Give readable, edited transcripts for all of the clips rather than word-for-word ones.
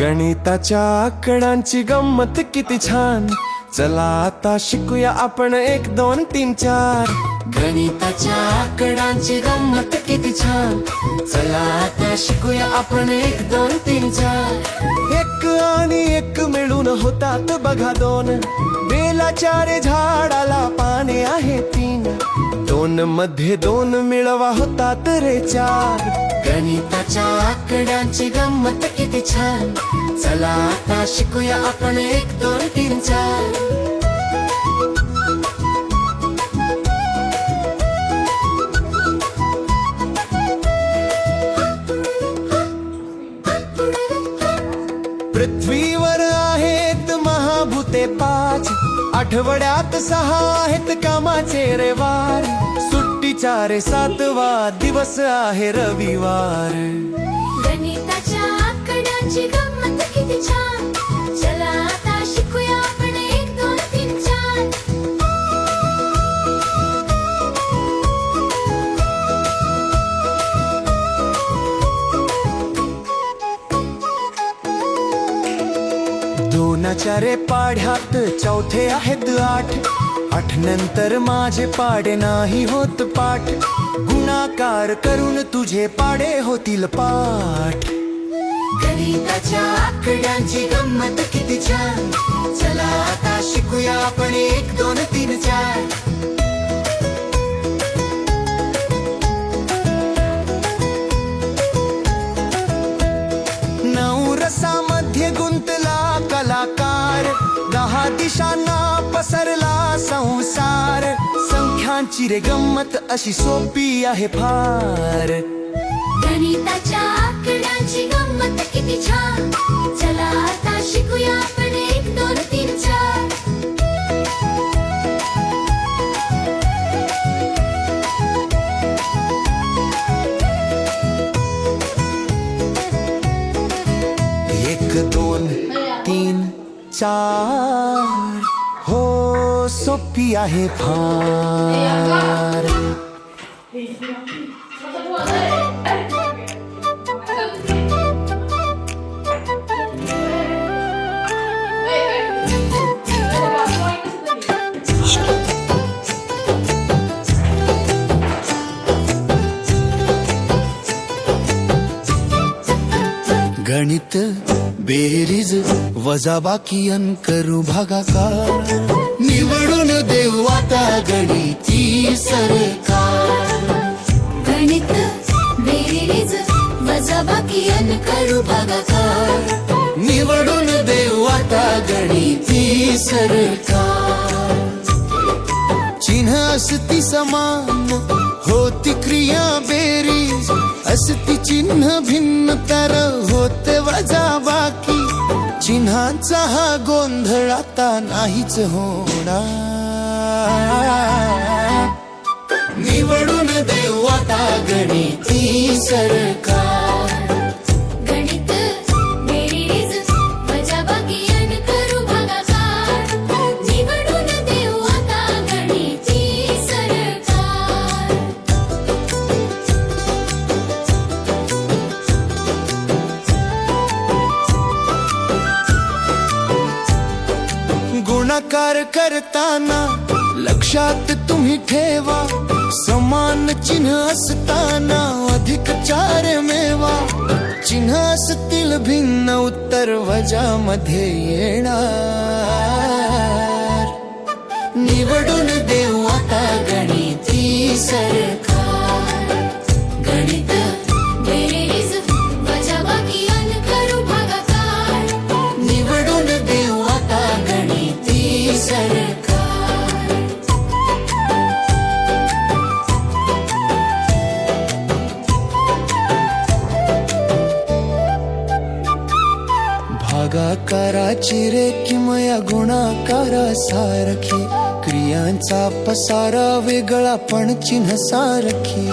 गणिताच्या आकड्यांची गंमत किती छान, चला आता शिकूया आपण 1 2 3 4. गणिताच्या आकड्यांची गंमत किती छान, चला आता शिकूया आपण 1 2 3 4. 1 आणि 1 मिळून होतात बघा 2, बेलाच्या रे झाडाला पाने आहे 3, 2 मध्ये 2 मिळवा होतात रे 4. गणिताच्या आकड्यांची गंमत किती छान, चला आता शिकूया आपण 1 2 3 4. पृथ्वीवर आहेत महाभूते 5, आठवड्यात 6 आहेत कामाचे रे वार. सुट्टीचा रे 7वा दिवस आहे रविवार. गणिताच्या आकड्यांची गंमत किती छान, चला आता शिकूया आपण 1 2 3 4. दोनाच्या रे पाढ्यात चौथे आहेत 8, 8 नंतर माझे पाडे नाही होत पाठ. गुणाकार करून तुझे पाडे होतील पाठ. गणिताच्या आकड्यांची गंमत किती छान, चला आता शिकूया आपण 1 2 3 4. नऊ रसामध्ये गुंतला कलाकार, 10 दिशांना पसरला संसार. संख्यांची रे गंमत अशी सोपी आहे फार. गणिताच्या आकड्यांची गंमत किती छान, चला आता शिकूया आपण 1 2 3 4. एक 2 3 4, हो सोपी आहे फार. गणित बेरीज वजाबाकी अन करू भागाकार. निवडून देऊ आता गणिती सरकार. गणित बेरीज वजाबाकी अन करू भागाकार. निवडून देऊ आता गणिती सरकार. चिन्ह असती समान होती क्रिया बेरीज, असती चिन्ह भिन्न तर होते वजाबाकी. चिन्हाचा हा गोंधळ आता नाहीच होणार. निवडून देऊ आता गणिती सरकार. गणित बेरीज वजाबाकी अन करू भागाकार. निवडून देऊ आता गणिती सरकार. गुणाकार करताना लक्षात तुम्ही ठेवा, समान चिन्ह असताना अधिक 4 मिळवा. चिन्ह असतील भिन्न उत्तर वजामध्ये येणार. निवडून देऊ आता गणिती सरकार. गणित बेरीज वजाबाकी अन करू भागाकार. निवडून देऊ आता गणिती सरकार. भागाकाराची रे किमया गुणाकारासारखी. क्रियांचा पसारा वेगळा पण चिन्ह सारखी.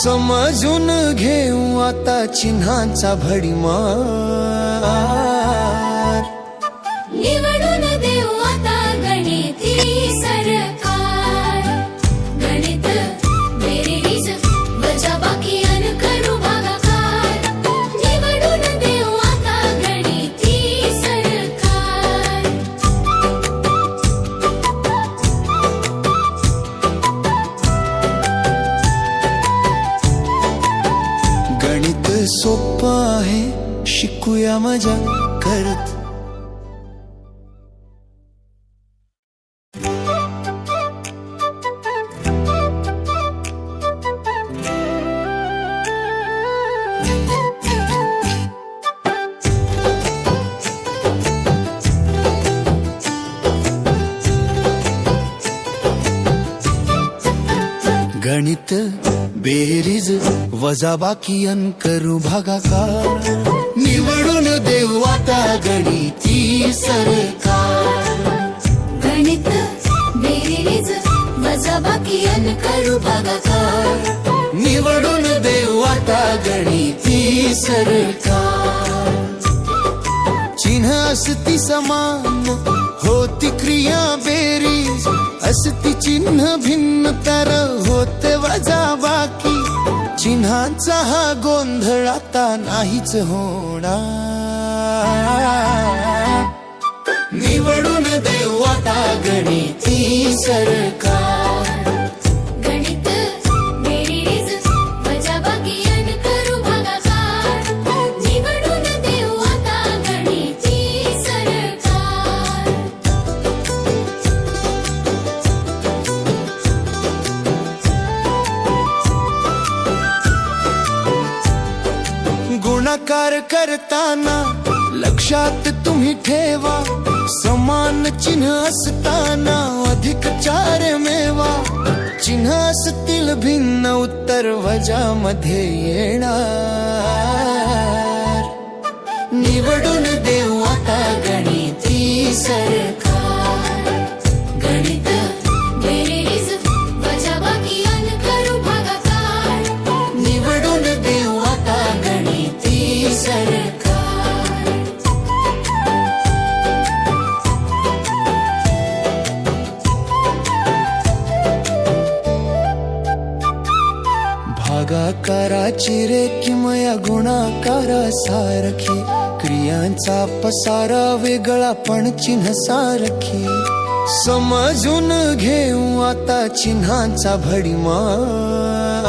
समजून घेऊ आता चिन्हांचा भडीमार. निवडून देऊ आता गणिती सरकार. गणित बेरीज वजाबाकी अन करू भागाकार. निवडून देऊ आता गणिती मजा मजा करत. गणित बेरीज वजाबाकी अन करू भागाकार, निवडून देऊ आता गणिती सरकार. गणित बेरीज वजाबाकी अन करू भागाकार, निवडून देऊ आता गणिती सरकार. चिन्ह असती समान होती क्रिया बेरीज, असती चिन्ह भिन्न तर होते वजाबाकी. चिन्हांचा हा गोंधळ आता नाहीच होणार, निवडून देऊ आता गणिती सरकार. गणित बेरीज वजाबाकी अन करू भागाकार, निवडून देऊ आता गणिती सरकार. गुणाकार करताना लक्षात तुम्ही ठेवा, समान चिन्ह असताना अधिक 4 मेवा. चिन्ह असतील भिन्न उत्तर वजामध्ये येणार, निवडून देऊ आता गणिती सरकार. गणित बेरीज वजाबाकी अन करू भागाकार, निवडून देऊ आता गणिती सरकार. भागाकाराची रेखीमया गुणाकारासारखी, क्रियांचा पसारा वेगळा पण चिन्ह सारखी. समजून घेऊ आता चिन्हांचा भडीमार,